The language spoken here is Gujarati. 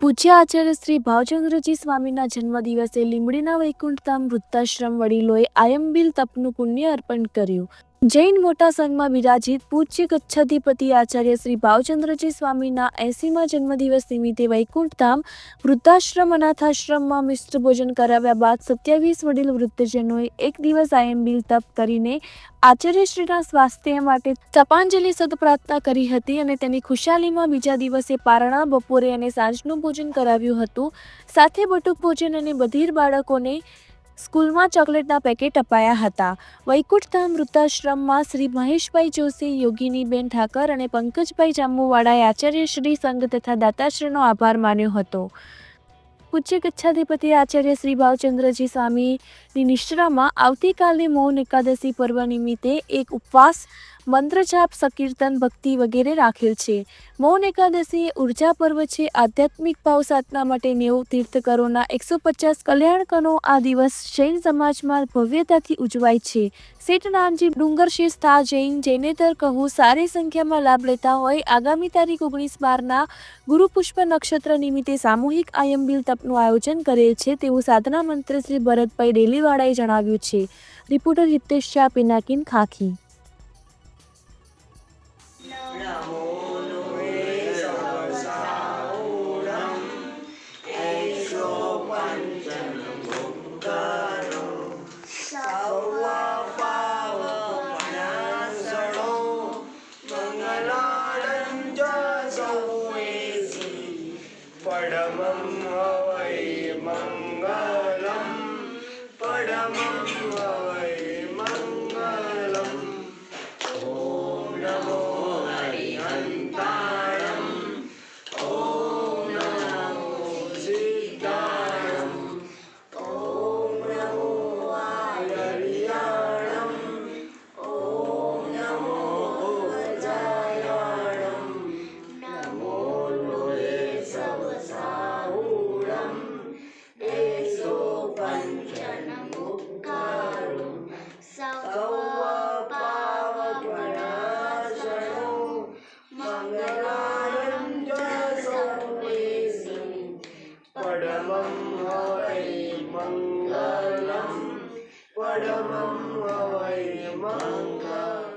પૂજ્ય આચાર્ય શ્રી ભાવચંદ્રજી સ્વામીના જન્મદિવસે લીંબડીના વૈકુંઠધામ વૃદ્ધાશ્રમ વડીલોએ આયંબિલ તપનું પુણ્ય અર્પણ કર્યું. જૈન મોટા સંઘમાં બિરાજિત પૂજ્ય ગચ્છાધિપતિ આચાર્ય શ્રી ભાવચંદ્રજી સ્વામીના 80મા જન્મદિવસ નિમિત્તે વૈકુંઠધામ વૃદ્ધાશ્રમ અનાથાશ્રમમાં મિશ્ર ભોજન કરાવ્યા બાદ 27 વડીલ વૃદ્ધજનોએ એક દિવસ આયંબિલ તપ કરીને આચાર્યશ્રીના સ્વાસ્થ્ય માટે તપાંજલિ સદપ્રાર્થના કરી હતી અને તેની ખુશાલીમાં બીજા દિવસે પારણા, બપોરે અને સાંજનું ભોજન કરાવ્યું હતું. સાથે બટુક ભોજન અને બધીર બાળકોને સ્કૂલમાં ચોકલેટના પેકેટ અપાયા હતા. વૈકુંઠધામ વૃદ્ધાશ્રમમાં શ્રી મહેશભાઈ જોશી, યોગિનીબેન ઠાકર અને પંકજભાઈ જાંબુવાળાએ આચાર્ય શ્રી સંઘ તથા દાતાશ્રીનો આભાર માન્યો હતો. પૂજ્ય ગચ્છાધિપતિ આચાર્ય શ્રી ભાવચંદ્રજી સ્વામીની નિશ્રામાં આવતીકાલે મૌન એકાદશી પર્વ નિમિત્તે એક ઉપવાસ, મંત્રજાપ, સંકીર્તન, ભક્તિ વગેરે રાખેલ છે. મૌન એકાદશી એ ઉર્જા પર્વ છે. આધ્યાત્મિક ભાવ સાધના માટે 90 તીર્થકરોના 150 કલ્યાણકનો આ દિવસ જૈન સમાજમાં ભવ્યતાથી ઉજવાય છે. શેઠ નાનજી ડુંગરશીશ થા જૈનેતર કહું સારી સંખ્યામાં લાભ લેતા હોય. આગામી તારીખ 19/12ના ગુરુપુષ્પ નક્ષત્ર નિમિત્તે સામૂહિક આયંબિલ તપનું આયોજન કરેલ છે તેવું સાધના મંત્રી શ્રી ભરતભાઈ ડેલીવાળાએ જણાવ્યું છે. રિપોર્ટર હિતેશ શાહ, પિનાકિન, ખાખી. परमं हवै मंगलम परमं हवै मंगलम ओम नमो हरिहंताणं ओम नमो सिद्धाणं ओम नमो आयर्याणं ओम नमो वज्रायाणं नमो लोहे सबसाहूरं एसो पंचनमुक्तारुं सर्वपावपणाशनो मंगलायं च सर्वेषु परमं हवै मंगलम परमं हवै मंगलम.